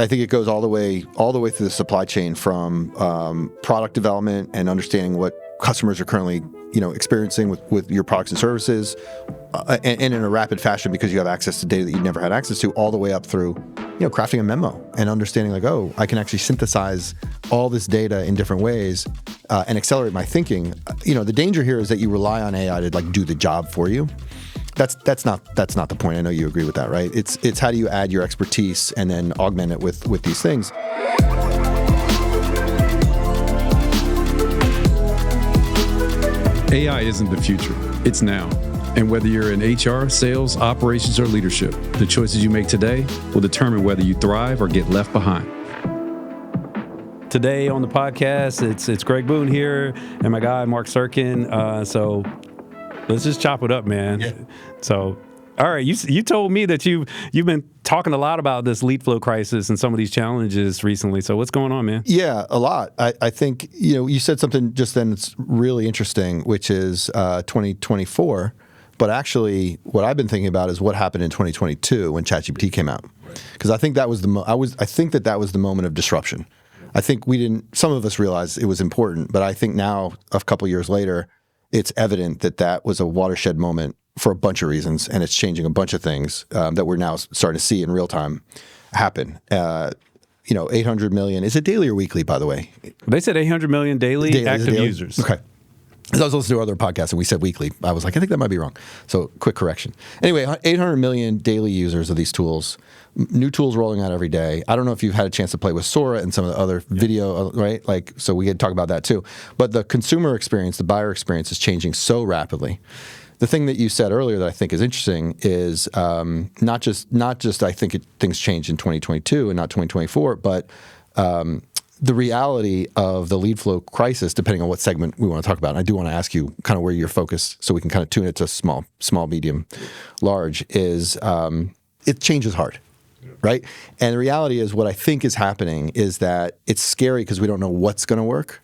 I think it goes all the way through the supply chain, from product development and understanding what customers are currently experiencing with your products and services, and in a rapid fashion, because you have access to data that you never had access to, all the way up through crafting a memo and understanding like, oh, I can actually synthesize all this data in different ways and accelerate my thinking. The danger here is that you rely on AI to like do the job for you. That's not the point. I know you agree with that, right? It's how do you add your expertise and then augment it with these things. AI isn't the future, it's now. And whether you're in HR, sales, operations, or leadership, the choices you make today will determine whether you thrive or get left behind. Today on the podcast, it's Greg Boone here and my guy, Marc Sirkin. So let's just chop it up, man. Yeah. So, all right, you told me that you've been talking a lot about this lead flow crisis and some of these challenges recently. So what's going on, man? Yeah, a lot. I think, you said something just then that's really interesting, which is 2024. But actually, what I've been thinking about is what happened in 2022 when ChatGPT came out. Because I think that was I think that was the moment of disruption. I think some of us realized it was important, but I think now, a couple years later, it's evident that was a watershed moment for a bunch of reasons, and it's changing a bunch of things that we're now starting to see in real time happen. 800 million. Is it daily or weekly, by the way? They said 800 million daily active users. Okay. I was listening to other podcasts and we said weekly. I was like, I think that might be wrong. So quick correction. Anyway, 800 million daily users of these tools. New tools rolling out every day. I don't know if you've had a chance to play with Sora and some of the other video, right? So we could talk about that too. But the consumer experience, the buyer experience is changing so rapidly. The thing that you said earlier that I think is interesting is not just I think things changed in 2022 and not 2024, but the reality of the lead flow crisis, depending on what segment we want to talk about. And I do want to ask you kind of where you're focused so we can kind of tune it to small, medium, large, is it changes hard, right? And the reality is what I think is happening is that it's scary because we don't know what's going to work,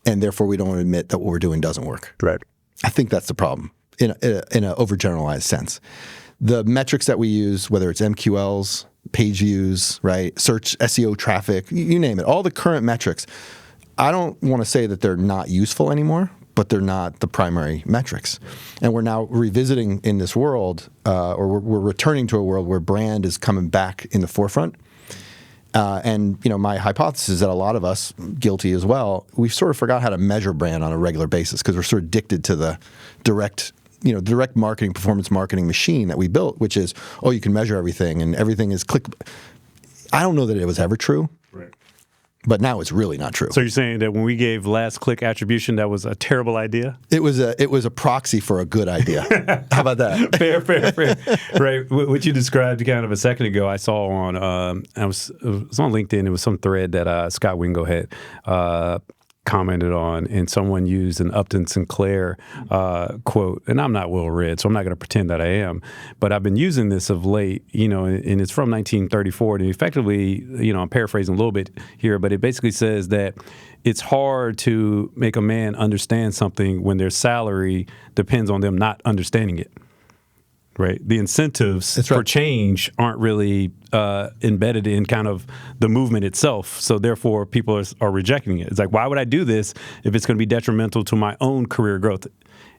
and therefore we don't admit that what we're doing doesn't work. Right. I think that's the problem in an overgeneralized sense. The metrics that we use, whether it's MQLs, page views, right, search, SEO traffic, you name it, all the current metrics, I don't want to say that they're not useful anymore, but they're not the primary metrics. And we're now revisiting in this world, or we're returning to a world where brand is coming back in the forefront. And my hypothesis is that a lot of us, guilty as well, we've sort of forgot how to measure brand on a regular basis because we're sort of addicted to the direct marketing, performance marketing machine that we built, which is, you can measure everything and everything is click. I don't know that it was ever true, right? But now it's really not true. So you're saying that when we gave last click attribution, that was a terrible idea? It was a proxy for a good idea. How about that? Fair. Right. What you described kind of a second ago, I saw on, it was on LinkedIn. It was some thread that Scott Wingo had commented on, and someone used an Upton Sinclair quote, and I'm not well read, so I'm not going to pretend that I am, but I've been using this of late, and it's from 1934, and effectively, I'm paraphrasing a little bit here, but it basically says that it's hard to make a man understand something when their salary depends on them not understanding it. Right. The incentives for change aren't really embedded in kind of the movement itself. So therefore, people are rejecting it. It's like, why would I do this if it's going to be detrimental to my own career growth?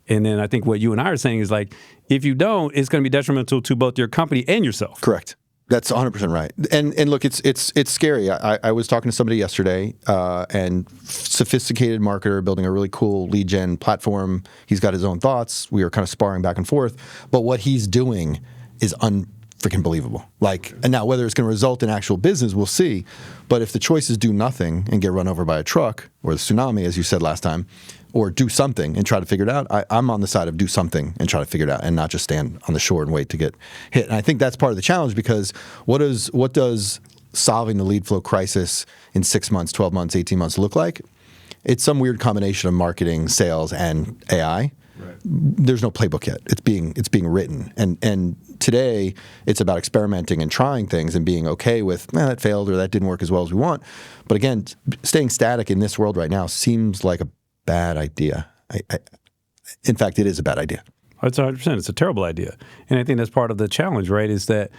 And then I think what you and I are saying is like, if you don't, it's going to be detrimental to both your company and yourself. Correct. That's 100% right. And look, it's scary. I was talking to somebody yesterday, and sophisticated marketer building a really cool lead gen platform. He's got his own thoughts. We were kind of sparring back and forth. But what he's doing is unfreaking believable. And now whether it's going to result in actual business, we'll see. But if the choice is do nothing and get run over by a truck or the tsunami, as you said last time, or do something and try to figure it out, I'm on the side of do something and try to figure it out and not just stand on the shore and wait to get hit. And I think that's part of the challenge, because what does solving the lead flow crisis in 6 months, 12 months, 18 months look like? It's some weird combination of marketing, sales, and AI. Right. There's no playbook yet. It's being written. And today it's about experimenting and trying things and being okay with, that failed or that didn't work as well as we want. But again, staying static in this world right now seems like a bad idea. In fact, it is a bad idea. It's 100%. It's a terrible idea. And I think that's part of the challenge, right, is that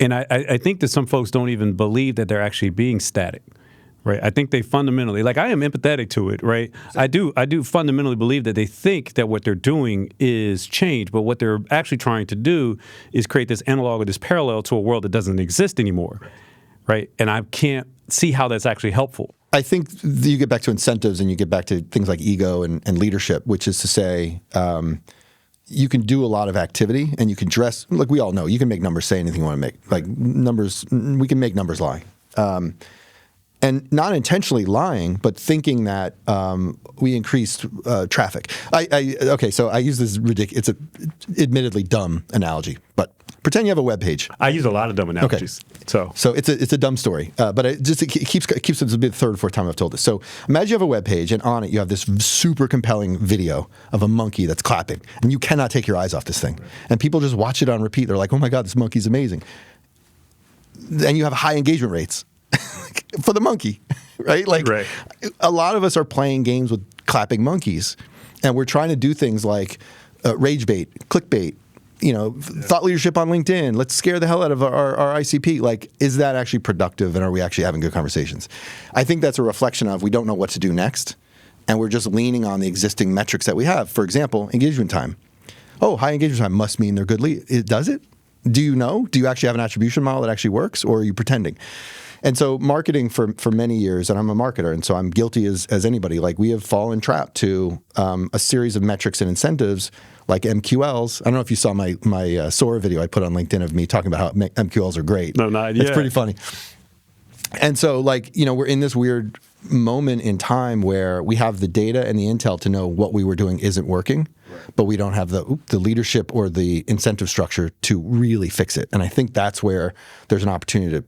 And I think that some folks don't even believe that they're actually being static. Right. I think they fundamentally, like I am empathetic to it, right? I do fundamentally believe that they think that what they're doing is change, but what they're actually trying to do is create this analog or this parallel to a world that doesn't exist anymore. Right. And I can't see how that's actually helpful. I think you get back to incentives and you get back to things like ego and leadership, which is to say, you can do a lot of activity and you can dress, like we all know, you can make numbers say anything you want to make. Like numbers, we can make numbers lie. And not intentionally lying, but thinking that we increased traffic. Okay, so I use this ridiculous, it's a admittedly dumb analogy, but pretend you have a web page. I use a lot of dumb analogies. Okay. So it's a dumb story, but it keeps this will be the third or fourth time I've told this. So imagine you have a web page, and on it you have this super compelling video of a monkey that's clapping, and you cannot take your eyes off this thing. And people just watch it on repeat. They're like, oh my God, this monkey's amazing. And you have high engagement rates. For the monkey, right? Like right. A lot of us are playing games with clapping monkeys, and we're trying to do things like rage bait, clickbait, thought leadership on LinkedIn. Let's scare the hell out of our ICP. Like, is that actually productive, and are we actually having good conversations? I think that's a reflection of we don't know what to do next, and we're just leaning on the existing metrics that we have. For example, engagement time. Oh, high engagement time must mean they're good lead. Does it? Do you know? Do you actually have an attribution model that actually works, or are you pretending? And so marketing for many years, and I'm a marketer, and so I'm guilty as anybody, like we have fallen trapped to a series of metrics and incentives like MQLs. I don't know if you saw my Sora video I put on LinkedIn of me talking about how MQLs are great. No, not yet. It's pretty funny. And so we're in this weird moment in time where we have the data and the intel to know what we were doing isn't working, but we don't have the leadership or the incentive structure to really fix it. And I think that's where there's an opportunity to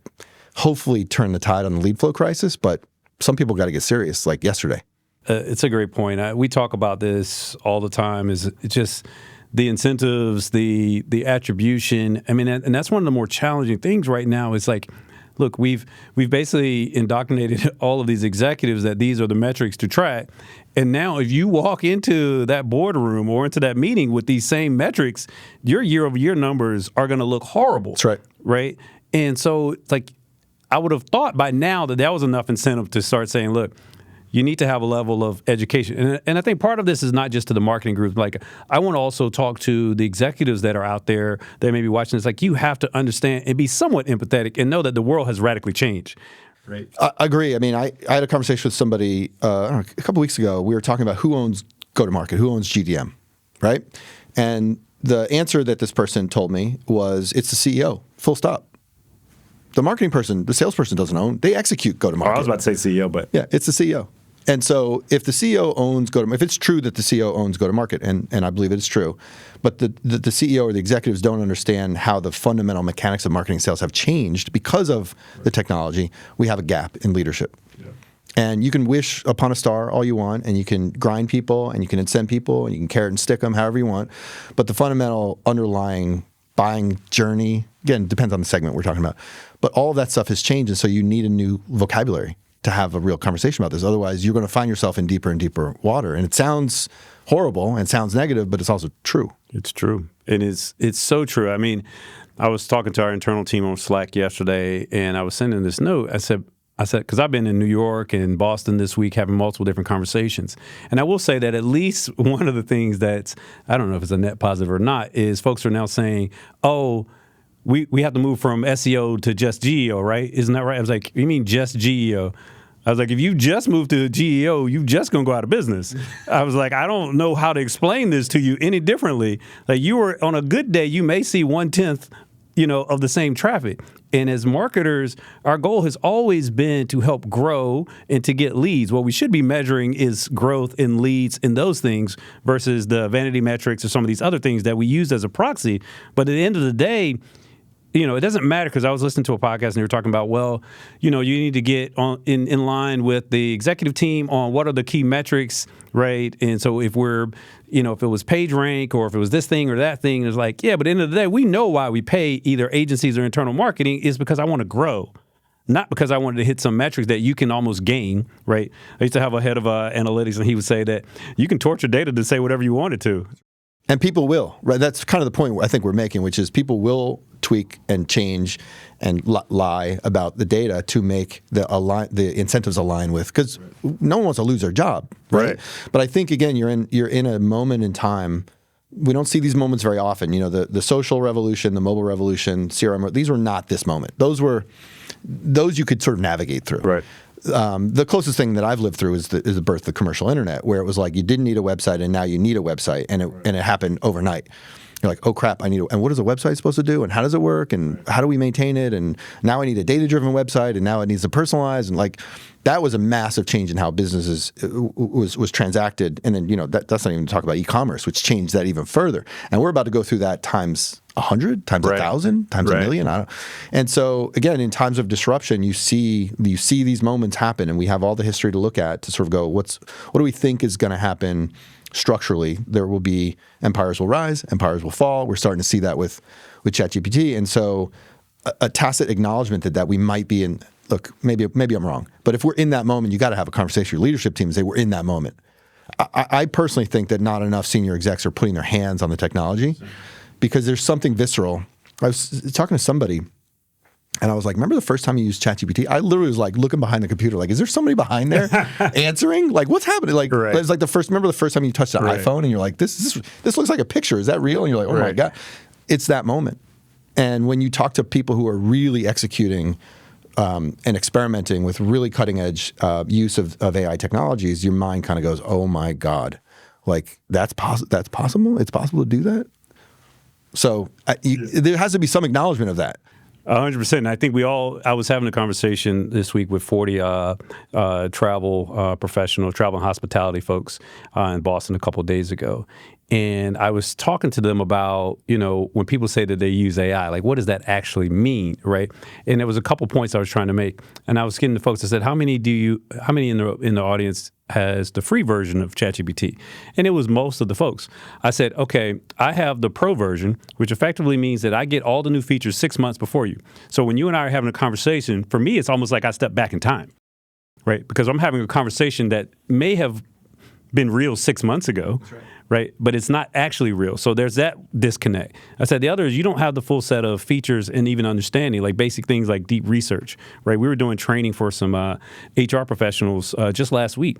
hopefully turn the tide on the lead flow crisis, but some people got to get serious, like yesterday. It's a great point. We talk about this all the time. Is it's just the incentives, the attribution. I mean, and that's one of the more challenging things right now. Is like, look, we've basically indoctrinated all of these executives that these are the metrics to track, and now if you walk into that boardroom or into that meeting with these same metrics, your year-over-year numbers are going to look horrible. That's right. Right, and so it's like, I would have thought by now that was enough incentive to start saying, look, you need to have a level of education. And I think part of this is not just to the marketing group. Like, I want to also talk to the executives that are out there that may be watching this. Like, you have to understand and be somewhat empathetic and know that the world has radically changed. Right. I agree. I mean, I had a conversation with somebody a couple weeks ago. We were talking about who owns go-to-market, who owns GDM, right? And the answer that this person told me was it's the CEO, full stop. The marketing person, the salesperson doesn't own. They execute go-to-market. I was about to say CEO, but yeah, it's the CEO. And so if the CEO owns if it's true that the CEO owns go-to-market, and I believe it's true, but the CEO or the executives don't understand how the fundamental mechanics of marketing sales have changed because of the technology, we have a gap in leadership. Yeah. And you can wish upon a star all you want, and you can grind people, and you can incent people, and you can carrot and stick them however you want, but the fundamental underlying buying journey, again, depends on the segment we're talking about, but all of that stuff has changed, and so you need a new vocabulary to have a real conversation about this. Otherwise, you're going to find yourself in deeper and deeper water. And it sounds horrible and sounds negative, but it's also true. It's true. It's so true. I mean, I was talking to our internal team on Slack yesterday, and I was sending this note. I said, because I've been in New York and Boston this week having multiple different conversations. And I will say that at least one of the things that's, I don't know if it's a net positive or not, is folks are now saying, oh, we have to move from SEO to just GEO, right? Isn't that right? I was like, you mean just GEO? I was like, if you just moved to GEO, you just going to go out of business. I was like, I don't know how to explain this to you any differently. Like, you were on a good day, you may see 1/10, of the same traffic. And as marketers, our goal has always been to help grow and to get leads. What we should be measuring is growth in leads in those things versus the vanity metrics or some of these other things that we use as a proxy. But at the end of the day, it doesn't matter, because I was listening to a podcast and they were talking about, well, you need to get on in line with the executive team on what are the key metrics, right? And so if we're, if it was page rank or if it was this thing or that thing, it's like, yeah, but at the end of the day, we know why we pay either agencies or internal marketing is because I want to grow, not because I wanted to hit some metrics that you can almost gain, right? I used to have a head of analytics, and he would say that you can torture data to say whatever you want it to. And people will, right? That's kind of the point I think we're making, which is people will tweak and change and lie about the data to make the incentives align with, because no one wants to lose their job, right? But I think again, you're in a moment in time. We don't see these moments very often. You know, the social revolution, the mobile revolution, CRM. These were not this moment. Those you could sort of navigate through. Right. The closest thing that I've lived through is the birth of the commercial internet, where it was like you didn't need a website and now you need a website, and it happened overnight. You're like, oh crap, and what is a website supposed to do, and how does it work, and how do we maintain it, and now I need a data-driven website, and now it needs to personalize, and like that was a massive change in how businesses was transacted, and then that's not even to talk about e-commerce, which changed that even further, and we're about to go through that times 100, times 1,000, times a million. And so again, in times of disruption, you see these moments happen, and we have all the history to look at to sort of go, what do we think is going to happen structurally? There will be empires will rise, empires will fall. We're starting to see that with ChatGPT, and so a tacit acknowledgement that we might be in. Look, maybe I'm wrong, but if we're in that moment, you got to have a conversation with your leadership team and say we're in that moment. I personally think that not enough senior execs are putting their hands on the technology. Because there's something visceral. I was talking to somebody, and I was like, remember the first time you used ChatGPT? I literally was like looking behind the computer, like, is there somebody behind there answering? Like, what's happening? Like, it was like remember the first time you touched an iPhone, and you're like, this looks like a picture. Is that real? And you're like, oh my God. It's that moment. And when you talk to people who are really executing and experimenting with really cutting edge use of AI technologies, your mind kind of goes, oh my God. Like, that's possible? It's possible to do that? So there has to be some acknowledgement of that. 100%. I think I was having a conversation this week with 40 travel professional, travel and hospitality folks in Boston a couple of days ago. And I was talking to them about, when people say that they use AI, like, what does that actually mean, right? And there was a couple points I was trying to make. And I was getting to folks that said, how many in the audience has the free version of ChatGPT? And it was most of the folks. I said, okay, I have the pro version, which effectively means that I get all the new features 6 months before you. So when you and I are having a conversation, for me, it's almost like I step back in time, right? Because I'm having a conversation that may have been real 6 months ago. That's right? But it's not actually real. So there's that disconnect. I said the other is you don't have the full set of features and even understanding, like basic things like deep research, right? We were doing training for some HR professionals just last week.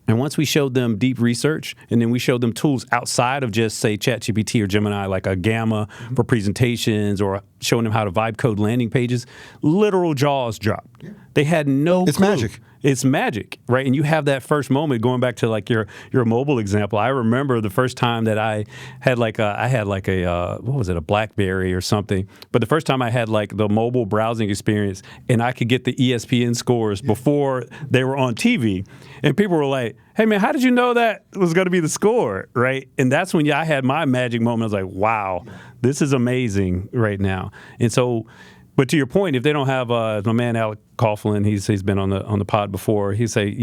And once we showed them deep research, and then we showed them tools outside of just, say, ChatGPT or Gemini, like a Gamma for presentations, or showing them how to vibe code landing pages, literal jaws dropped. Yeah. They had no clue. It's magic. It's magic, right? And you have that first moment, going back to like your mobile example. I remember the first time that I had a BlackBerry or something. But the first time I had like the mobile browsing experience, and I could get the ESPN scores before they were on TV, and people were like, "Hey man, how did you know that was going to be the score?" Right? And that's when I had my magic moment. I was like, "Wow, this is amazing right now." And so. But to your point, if they don't have my man Alec Coughlin, he's been on the pod before. He say,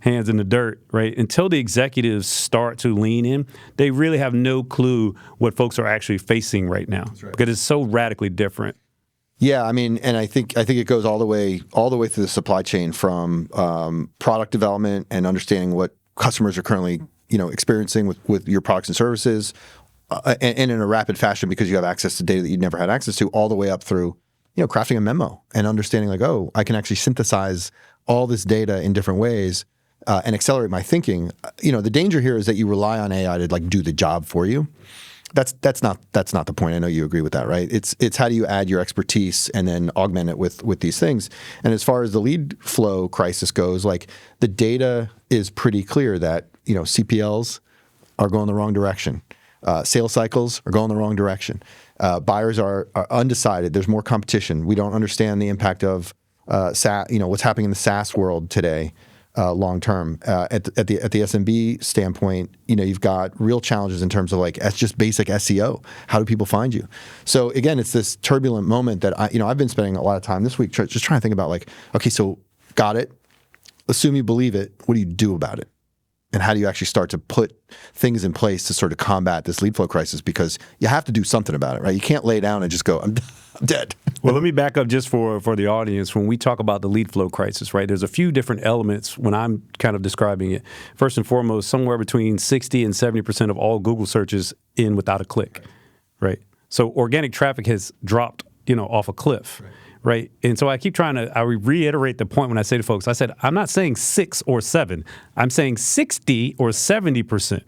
hands in the dirt, right? Until the executives start to lean in, they really have no clue what folks are actually facing right now, because it's so radically different. Yeah, I mean, and I think it goes all the way through the supply chain, from product development and understanding what customers are currently experiencing with your products and services, and in a rapid fashion, because you have access to data that you'd never had access to, all the way up through crafting a memo and understanding like, oh, I can actually synthesize all this data in different ways and accelerate my thinking. The danger here is that you rely on AI to like do the job for you. That's not the point. I know you agree with that, right? It's how do you add your expertise and then augment it with these things. And as far as the lead flow crisis goes, like the data is pretty clear that CPLs are going the wrong direction. Sales cycles are going the wrong direction. Buyers are undecided. There's more competition. We don't understand the impact of SaaS, what's happening in the SaaS world today, long term. At the SMB standpoint, you've got real challenges in terms of like just basic SEO. How do people find you? So again, it's this turbulent moment that I've been spending a lot of time this week just trying to think about like, okay, so got it. Assume you believe it. What do you do about it? And how do you actually start to put things in place to sort of combat this lead flow crisis? Because you have to do something about it, right? You can't lay down and just go, I'm dead. Well, let me back up just for the audience. When we talk about the lead flow crisis, right, there's a few different elements when I'm kind of describing it. First and foremost, somewhere between 60 and 70% of all Google searches in without a click, right? So organic traffic has dropped, off a cliff. Right. And so I keep I reiterate the point when I say to folks, I said, I'm not saying 6 or 7. I'm saying 60 or 70%.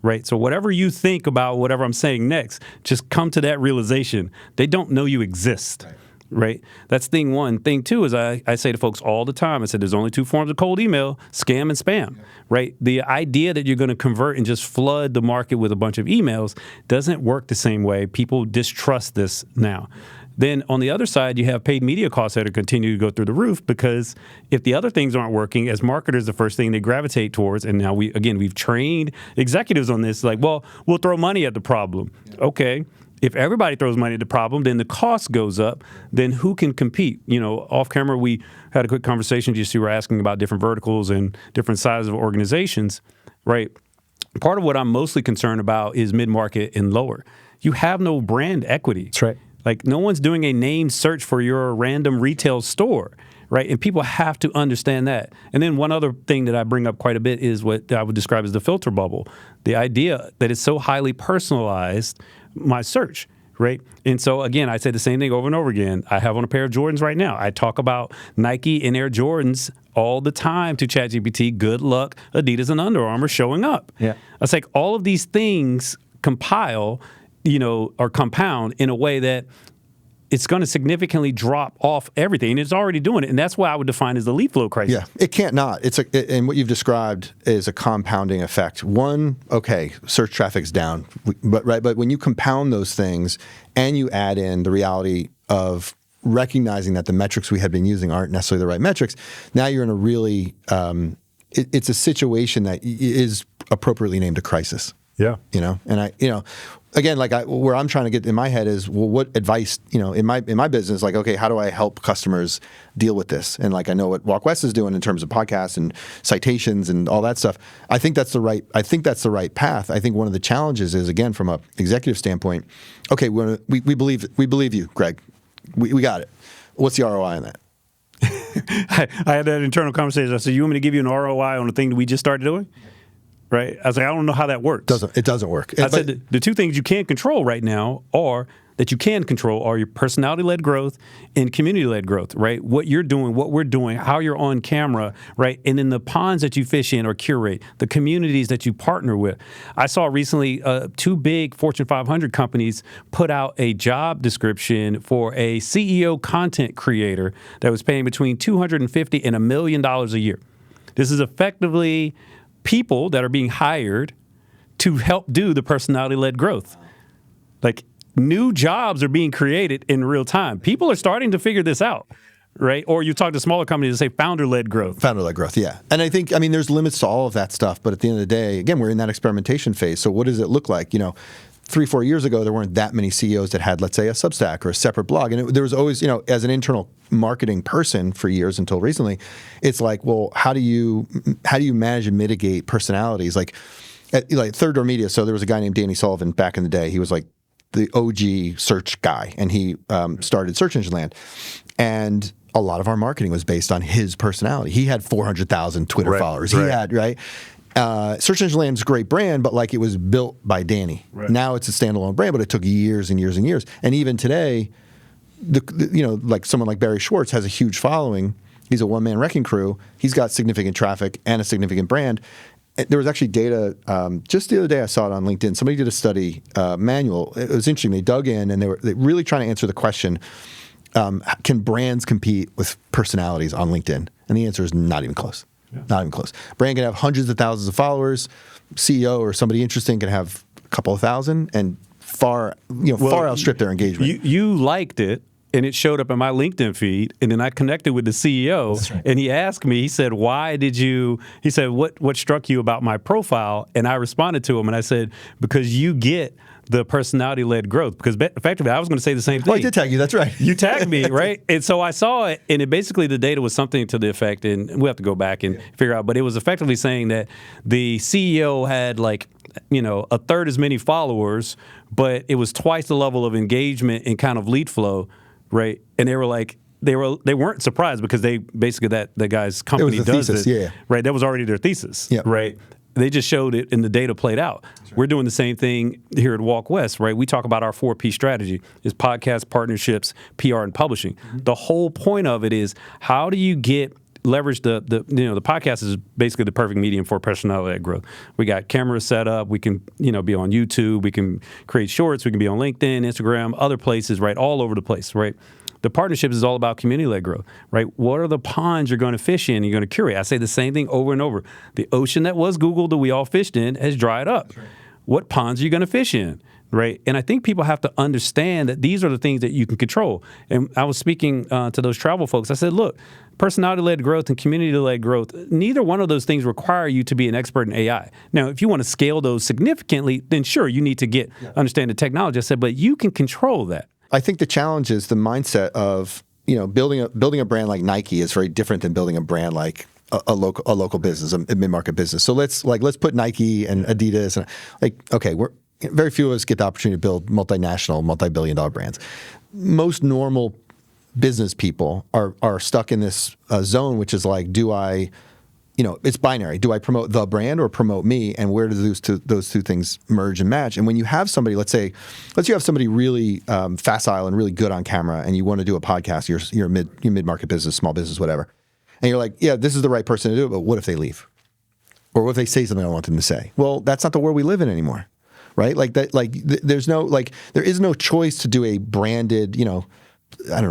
Right. So whatever you think about whatever I'm saying next, just come to that realization. They don't know you exist. Right. That's thing one. Thing two is I say to folks all the time, I said, there's only 2 forms of cold email, scam and spam. Right. The idea that you're going to convert and just flood the market with a bunch of emails doesn't work the same way. People distrust this now. Then on the other side, you have paid media costs that are continuing to go through the roof, because if the other things aren't working, as marketers, the first thing they gravitate towards, and now we've trained executives on this, like, well, we'll throw money at the problem. Yeah. Okay. If everybody throws money at the problem, then the cost goes up. Then who can compete? Off camera, we had a quick conversation. You were asking about different verticals and different sizes of organizations, right? Part of what I'm mostly concerned about is mid-market and lower. You have no brand equity. That's right. Like, no one's doing a name search for your random retail store, right? And people have to understand that. And then one other thing that I bring up quite a bit is what I would describe as the filter bubble. The idea that it's so highly personalized, my search, right? And so, again, I say the same thing over and over again. I have on a pair of Jordans right now. I talk about Nike and Air Jordans all the time to ChatGPT. Good luck, Adidas and Under Armour showing up. Yeah. It's like all of these things compile or compound in a way that it's going to significantly drop off everything. And it's already doing it. And that's what I would define as the lead flow crisis. Yeah, it can't not. And what you've described is a compounding effect. One, okay, search traffic's down. But when you compound those things and you add in the reality of recognizing that the metrics we had been using aren't necessarily the right metrics, now you're in a really, it's a situation that is appropriately named a crisis. Yeah. And again, where I'm trying to get in my head is, well, what advice, in my business, like, okay, how do I help customers deal with this? And I know what Walk West is doing in terms of podcasts and citations and all that stuff. I think that's the right path. I think one of the challenges is, again, from a executive standpoint, okay, we believe you, Greg. We got it. What's the ROI on that? I had that internal conversation. I said, you want me to give you an ROI on the thing that we just started doing? Right? I was like, I don't know how that works. It doesn't work. I said the 2 things you can't control right now are your personality-led growth and community-led growth, right? What you're doing, what we're doing, how you're on camera, right? And then the ponds that you fish in or curate, the communities that you partner with. I saw recently 2 big Fortune 500 companies put out a job description for a CEO content creator that was paying between $250,000 and $1 million a year. This is effectively people that are being hired to help do the personality-led growth. Like, new jobs are being created in real time. People are starting to figure this out, right? Or you talk to smaller companies and say founder-led growth. Founder-led growth, yeah. And I think, there's limits to all of that stuff, but at the end of the day, again, we're in that experimentation phase. So what does it look like? 3-4 years ago, there weren't that many CEOs that had, let's say, a Substack or a separate blog. And there was always, as an internal marketing person for years until recently, it's like, well, how do you manage and mitigate personalities? Like Third Door Media. So there was a guy named Danny Sullivan back in the day. He was like the OG search guy, and he started Search Engine Land. And a lot of our marketing was based on his personality. He had 400,000 Twitter followers. He had, right? Search Engine Land's a great brand, but it was built by Danny. Right. Now it's a standalone brand, but it took years and years and years. And even today, someone like Barry Schwartz has a huge following. He's a one-man wrecking crew. He's got significant traffic and a significant brand. There was actually data, just the other day I saw it on LinkedIn. Somebody did a study manual. It was interesting. They dug in and they were really trying to answer the question, can brands compete with personalities on LinkedIn? And the answer is not even close. Yeah. Not even close. Brand can have hundreds of thousands of followers. CEO or somebody interesting can have a couple of thousand and far outstrip their engagement. You liked it, and it showed up in my LinkedIn feed, and then I connected with the CEO, right. And he asked me, he said, what struck you about my profile? And I responded to him, and I said, because you get the personality-led growth. Because effectively, I was going to say the same thing. Well, I did tag you. That's right. You tagged me, right? And so I saw it, and basically the data was something to the effect, and we have to go back and figure out, but it was effectively saying that the CEO had a third as many followers, but it was twice the level of engagement and kind of lead flow, right? And they were they weren't surprised because they basically the guy's company does thesis, it, right? That was already their thesis, yep. Right? They just showed it and the data played out. Right. We're doing the same thing here at Walk West, right? We talk about our 4P strategy is podcast, partnerships, PR, and publishing. Mm-hmm. The whole point of it is how do you leverage the podcast is basically the perfect medium for personality growth. We got cameras set up. We can, be on YouTube. We can create shorts. We can be on LinkedIn, Instagram, other places, right? All over the place, right? The partnerships is all about community-led growth, right? What are the ponds you're going to fish in? You're going to curate. I say the same thing over and over. The ocean that was Google that we all fished in has dried up. Right. What ponds are you going to fish in, right? And I think people have to understand that these are the things that you can control. And I was speaking to those travel folks. I said, look, personality-led growth and community-led growth, neither one of those things require you to be an expert in AI. Now, if you want to scale those significantly, then sure, you need to understand the technology. I said, but you can control that. I think the challenge is the mindset of, building a brand like Nike is very different than building a brand like a local business, a mid-market business. So let's put Nike and Adidas and very few of us get the opportunity to build multinational, multi-billion-dollar brands. Most normal business people are stuck in this zone, which is like, it's binary. Do I promote the brand or promote me? And where do those two things merge and match? And when you have somebody, let's you have somebody really facile and really good on camera, and you want to do a podcast. You're a mid-market business, small business, whatever, and you're like, yeah, this is the right person to do it. But what if they leave, or what if they say something I don't want them to say? Well, that's not the world we live in anymore, right? Like that. There is no choice to do a branded,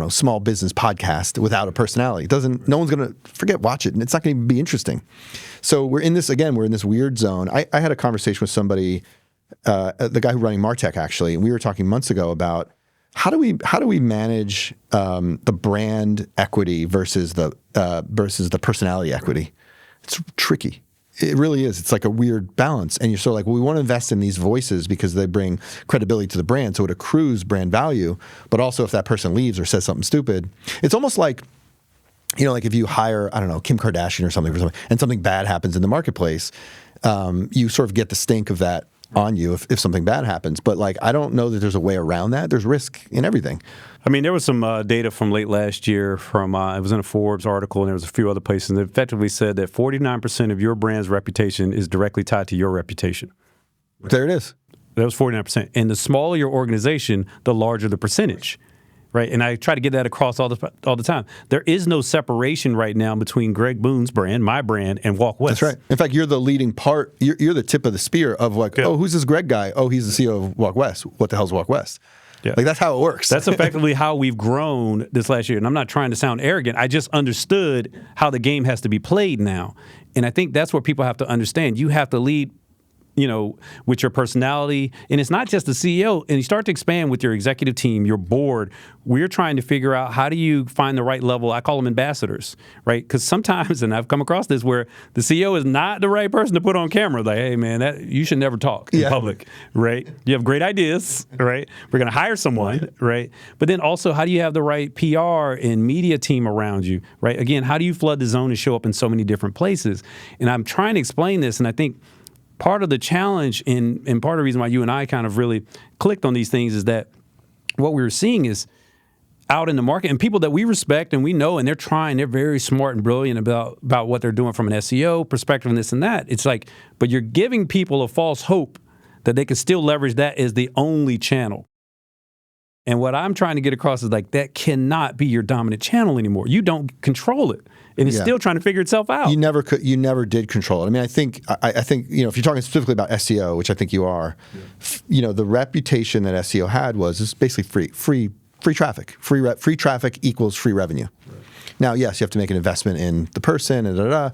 small business podcast without a personality. No one's going to watch it, and it's not going to be interesting. So we're in this weird zone. I had a conversation with somebody, the guy who's running Martech actually, and we were talking months ago about how do we manage the brand equity versus the personality equity. It's tricky. It really is. It's like a weird balance. And you're sort of like, well, we want to invest in these voices because they bring credibility to the brand, so it accrues brand value. But also if that person leaves or says something stupid, it's almost like, like if you hire, I don't know, Kim Kardashian or something, and something bad happens in the marketplace, you sort of get the stink of that on you if something bad happens. But I don't know that there's a way around that. There's risk in everything. I mean, there was some data from late last year from, it was in a Forbes article, and there was a few other places that effectively said that 49% of your brand's reputation is directly tied to your reputation. There it is. That was 49%. And the smaller your organization, the larger the percentage. Right, and I try to get that across all the time. There is no separation right now between Greg Boone's brand, my brand, and Walk West. That's right. In fact, you're the leading part. You're the tip of the spear of oh, who's this Greg guy? Oh, he's the CEO of Walk West. What the hell's Walk West? Yeah. That's how it works. That's effectively how we've grown this last year. And I'm not trying to sound arrogant. I just understood how the game has to be played now. And I think that's what people have to understand. You have to lead with your personality. And it's not just the CEO. And you start to expand with your executive team, your board. We're trying to figure out how do you find the right level. I call them ambassadors, right? Because sometimes, and I've come across this, where the CEO is not the right person to put on camera. Like, hey, man, you should never talk in public, right? You have great ideas, right? We're going to hire someone, right? But then also, how do you have the right PR and media team around you, right? Again, how do you flood the zone and show up in so many different places? And I'm trying to explain this, and I think part of the challenge and part of the reason why you and I kind of really clicked on these things is that what we were seeing is out in the market and people that we respect and we know and they're very smart and brilliant about what they're doing from an SEO perspective and this and that. It's like, but you're giving people a false hope that they can still leverage that as the only channel. And what I'm trying to get across is that cannot be your dominant channel anymore. You don't control it. And it's still trying to figure itself out. You never did control it. I mean, I think if you're talking specifically about SEO, which I think you are, the reputation that SEO had was basically free traffic. Free traffic equals free revenue. Right. Now, yes, you have to make an investment in the person and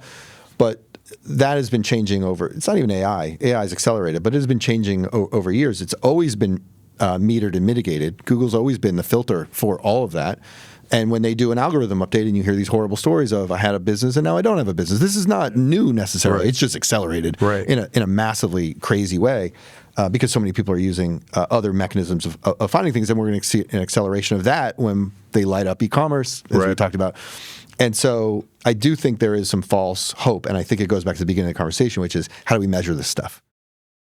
but that has been changing over. It's not even AI. AI is accelerated, but it has been changing over years. It's always been metered and mitigated. Google's always been the filter for all of that. And when they do an algorithm update and you hear these horrible stories of I had a business and now I don't have a business, this is not new necessarily. Right. It's just accelerated in a massively crazy way because so many people are using other mechanisms of finding things. And we're going to see an acceleration of that when they light up e-commerce, as we talked about. And so I do think there is some false hope. And I think it goes back to the beginning of the conversation, which is how do we measure this stuff?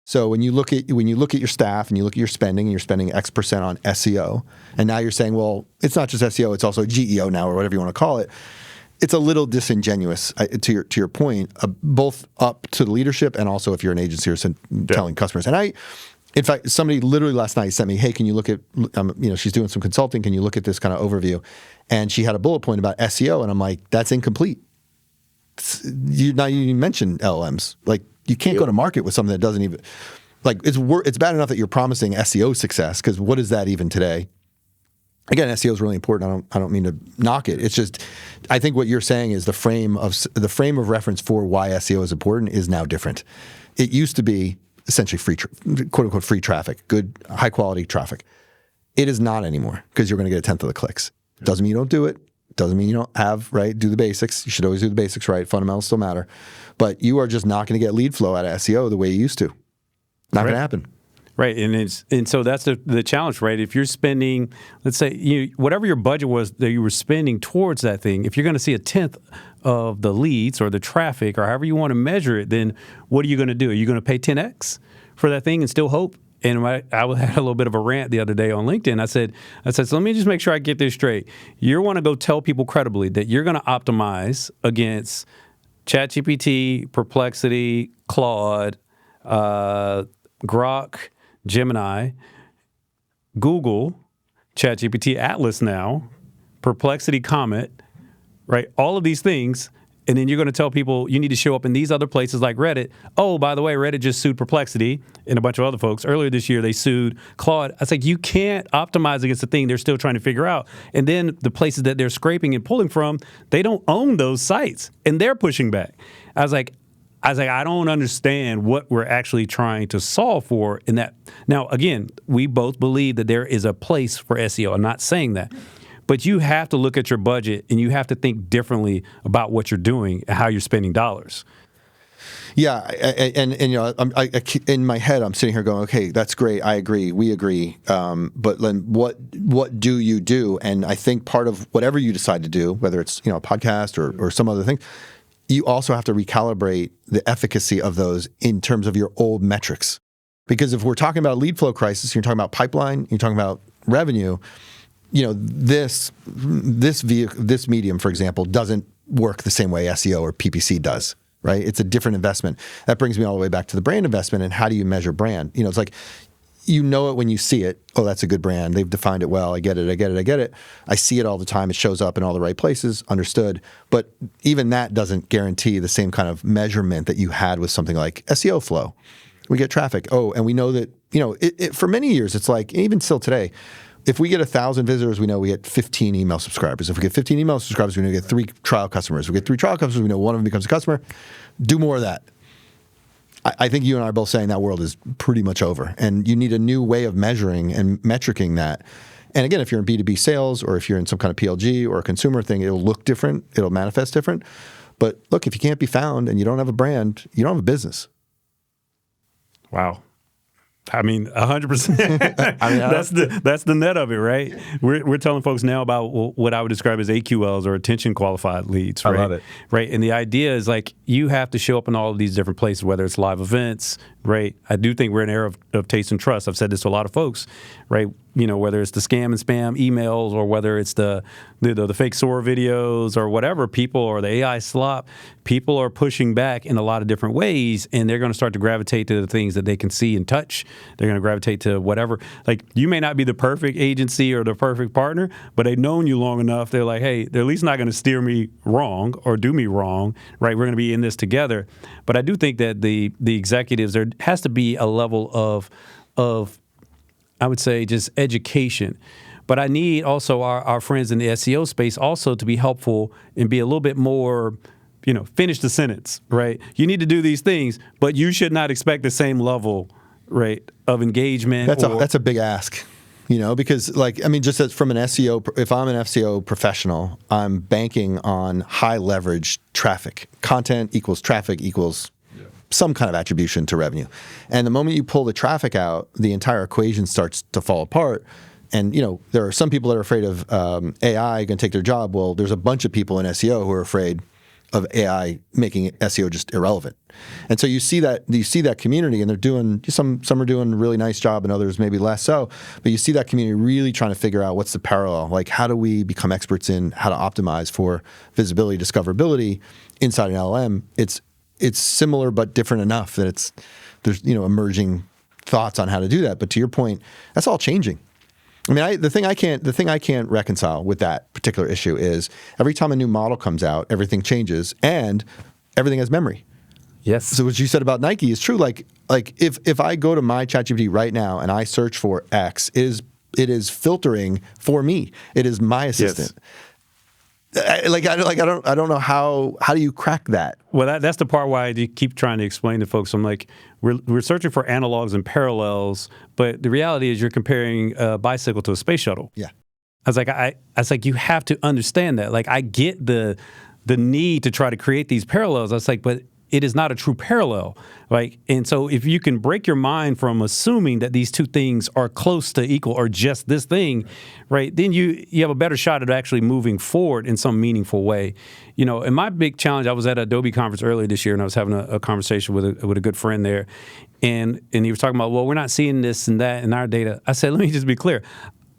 So when you look at your staff and you look at your spending and you're spending X% on SEO, and now you're saying, well, it's not just SEO, it's also GEO now or whatever you want to call it. it's a little disingenuous to your point, both up to the leadership and also if you're an agency or telling customers. And in fact, somebody literally last night sent me, hey, can you look at, she's doing some consulting, can you look at this kind of overview? And she had a bullet point about SEO, and I'm like, that's incomplete. You mentioned LLMs. Like, you can't go to market with something that doesn't even, like, it's bad enough that you're promising SEO success, because what is that even today? Again, SEO is really important. I don't mean to knock it. It's just, I think what you're saying is the frame of reference for why SEO is important is now different. It used to be essentially free, quote unquote, free traffic, good, high quality traffic. It is not anymore, because you're going to get a tenth of the clicks. Doesn't mean you don't do it. Doesn't mean you don't do the basics. You should always do the basics right. Fundamentals still matter. But you are just not going to get lead flow out of SEO the way you used to. Not going to happen. Right, and so that's the challenge, right? If you're spending, let's say, whatever your budget was that you were spending towards that thing, if you're going to see a tenth of the leads or the traffic or however you want to measure it, then what are you going to do? Are you going to pay 10x for that thing and still hope? And I had a little bit of a rant the other day on LinkedIn. I said, so let me just make sure I get this straight. You want to go tell people credibly that you're going to optimize against ChatGPT, Perplexity, Claude, Grok, Gemini, Google, ChatGPT, Atlas now, Perplexity, Comet, right? All of these things. And then you're going to tell people you need to show up in these other places like Reddit. Oh, by the way, Reddit just sued Perplexity and a bunch of other folks. Earlier this year, they sued Claude. I was like, you can't optimize against the thing they're still trying to figure out. And then the places that they're scraping and pulling from, they don't own those sites, and they're pushing back. I was like, I don't understand what we're actually trying to solve for in that. Now, again, we both believe that there is a place for SEO. I'm not saying that. But you have to look at your budget, and you have to think differently about what you're doing and how you're spending dollars. Yeah, and in my head, I'm sitting here going, okay, that's great. I agree. We agree. But then what do you do? And I think part of whatever you decide to do, whether it's a podcast or some other thing, you also have to recalibrate the efficacy of those in terms of your old metrics. Because if we're talking about lead flow crisis, you're talking about pipeline, you're talking about revenue, this medium, for example, doesn't work the same way SEO or PPC does, right? It's a different investment. That brings me all the way back to the brand investment and how do you measure brand? It's like, it when you see it. Oh, that's a good brand. They've defined it well. I get it. I see it all the time. It shows up in all the right places. Understood. But even that doesn't guarantee the same kind of measurement that you had with something like SEO flow. We get traffic. Oh, and we know that, for many years, it's like, even still today, if we get 1,000 visitors, we know we get 15 email subscribers. If we get 15 email subscribers, we know we get 3 trial customers. If we get 3 trial customers, we know one of them becomes a customer. Do more of that. I think you and I are both saying that world is pretty much over. And you need a new way of measuring and metricing that. And again, if you're in B2B sales or if you're in some kind of PLG or a consumer thing, it'll look different. It'll manifest different. But look, if you can't be found and you don't have a brand, you don't have a business. Wow. I mean, 100%. That's the net of it, right? We're telling folks now about what I would describe as AQLs or attention qualified leads, right? I love it. Right, and the idea is like you have to show up in all of these different places, whether it's live events, right? I do think we're in an era of taste and trust. I've said this to a lot of folks, right? Whether it's the scam and spam emails or whether it's the fake SOAR videos or whatever, people or the AI slop, people are pushing back in a lot of different ways, and they're going to start to gravitate to the things that they can see and touch. They're going to gravitate to whatever. Like, you may not be the perfect agency or the perfect partner, but they've known you long enough. They're like, hey, they're at least not going to steer me wrong or do me wrong, right? We're going to be in this together. But I do think that the executives, there has to be a level of I would say just education. But I need also our friends in the SEO space also to be helpful and be a little bit more, finish the sentence, right? You need to do these things, but you should not expect the same level, right, of engagement. That's a big ask, because just as from an SEO, if I'm an SEO professional, I'm banking on high leverage traffic. Content equals traffic equals some kind of attribution to revenue. And the moment you pull the traffic out, the entire equation starts to fall apart. And, there are some people that are afraid of AI going to take their job. Well, there's a bunch of people in SEO who are afraid of AI making SEO just irrelevant. And so you see that community, and they're doing some are doing a really nice job, and others maybe less so. But you see that community really trying to figure out what's the parallel, like how do we become experts in how to optimize for visibility, discoverability inside an LLM. It's similar but different enough that there's emerging thoughts on how to do that. But to your point, that's all changing. I mean, the thing I can't reconcile with that particular issue is every time a new model comes out, everything changes and everything has memory. Yes. So what you said about Nike is true. Like if I go to my ChatGPT right now and I search for X, it is filtering for me. It is my assistant. Yes. I don't know how do you crack that? Well, that's the part why I keep trying to explain to folks. I'm like, we're searching for analogs and parallels, but the reality is you're comparing a bicycle to a space shuttle. Yeah. I was like, you have to understand that. Like, I get the need to try to create these parallels. I was like, but it is not a true parallel. Like, and so if you can break your mind from assuming that these two things are close to equal or just this thing, right, then you have a better shot at actually moving forward in some meaningful way. And my big challenge, I was at Adobe conference earlier this year, and I was having a conversation with a good friend there, and he was talking about, well, we're not seeing this and that in our data. I said, let me just be clear.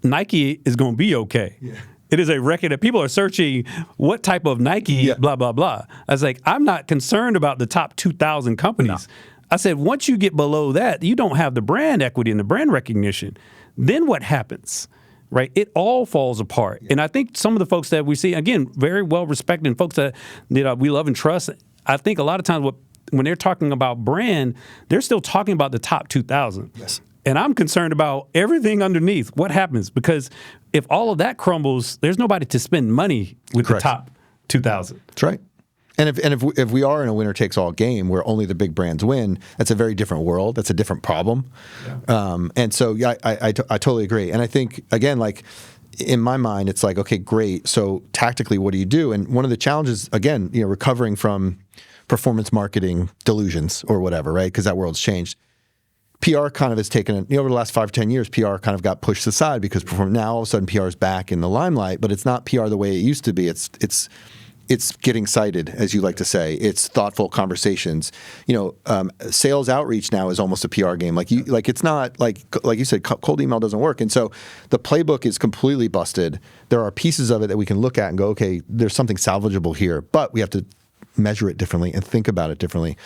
Nike is going to be okay. Yeah. It is a record that people are searching what type of Nike, blah, blah, blah. I was like, I'm not concerned about the top 2,000 companies. No. I said, once you get below that, you don't have the brand equity and the brand recognition. Then what happens, right? It all falls apart. Yeah. And I think some of the folks that we see, again, very well respected and folks that we love and trust, I think a lot of times when they're talking about brand, they're still talking about the top 2,000. Yes. And I'm concerned about everything underneath. What happens? Because if all of that crumbles, there's nobody to spend money with Correct. The top 2,000. That's right. And if we are in a winner-takes-all game where only the big brands win, that's a very different world. That's a different problem. Yeah. And so, yeah, I totally agree. And I think, again, like, in my mind, it's like, okay, great. So tactically, what do you do? And one of the challenges, again, recovering from performance marketing delusions or whatever, right? Because that world's changed. PR kind of has taken, over the last 5 or 10 years, PR kind of got pushed aside because now all of a sudden PR is back in the limelight, but it's not PR the way it used to be. It's getting cited, as you like to say. It's thoughtful conversations. Sales outreach now is almost a PR game. It's not like you said, cold email doesn't work. And so the playbook is completely busted. There are pieces of it that we can look at and go, okay, there's something salvageable here, but we have to measure it differently and think about it differently.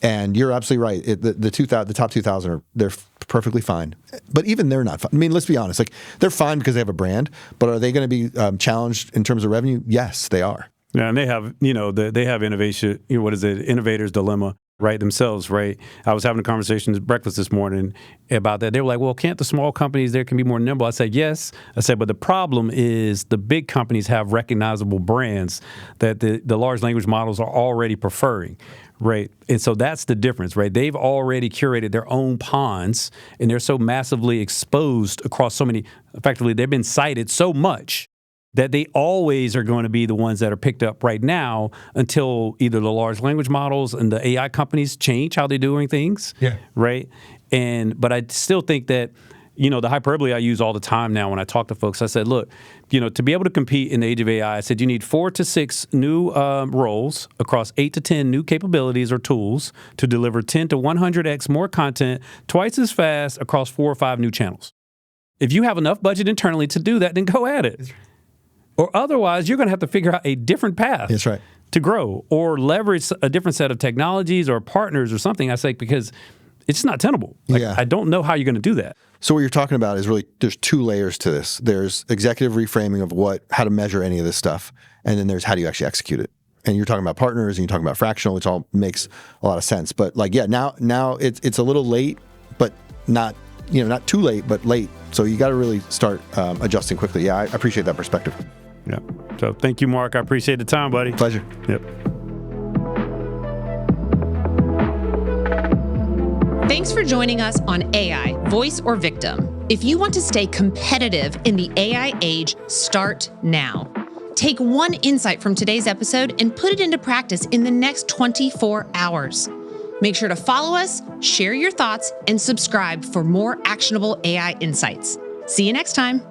And you're absolutely right. The top 2,000 they're perfectly fine, but even they're not fine. I mean, let's be honest. Like, they're fine because they have a brand, but are they going to be challenged in terms of revenue? Yes, they are. Yeah, and they have they have innovation. What is it? Innovator's dilemma, right? Themselves, right? I was having a conversation at breakfast this morning about that. They were like, "Well, can't the small companies there can be more nimble?" I said, "Yes." I said, "But the problem is the big companies have recognizable brands that the large language models are already preferring." Right. And so that's the difference, right? They've already curated their own ponds, and they're so massively exposed across so many, effectively, they've been cited so much that they always are going to be the ones that are picked up right now until either the large language models and the AI companies change how they're doing things. Yeah. Right. But I still think that, the hyperbole I use all the time now when I talk to folks, I said, look, to be able to compete in the age of AI, I said you need 4 to 6 new roles across 8 to 10 new capabilities or tools to deliver 10 to 100x more content twice as fast across 4 or 5 new channels. If you have enough budget internally to do that, then go at it. Or otherwise, you're going to have to figure out a different path. That's right. To grow or leverage a different set of technologies or partners or something. I say because it's not tenable. I don't know how you're going to do that. So what you're talking about is really, there's 2 layers to this. There's executive reframing of how to measure any of this stuff, and then there's how do you actually execute it. And you're talking about partners, and you're talking about fractional, which all makes a lot of sense. But now it's a little late, but not too late, but late. So you got to really start adjusting quickly. Yeah, I appreciate that perspective. Yeah. So thank you, Mark. I appreciate the time, buddy. Pleasure. Yep. Thanks for joining us on AI, Voice or Victim. If you want to stay competitive in the AI age, start now. Take one insight from today's episode and put it into practice in the next 24 hours. Make sure to follow us, share your thoughts, and subscribe for more actionable AI insights. See you next time.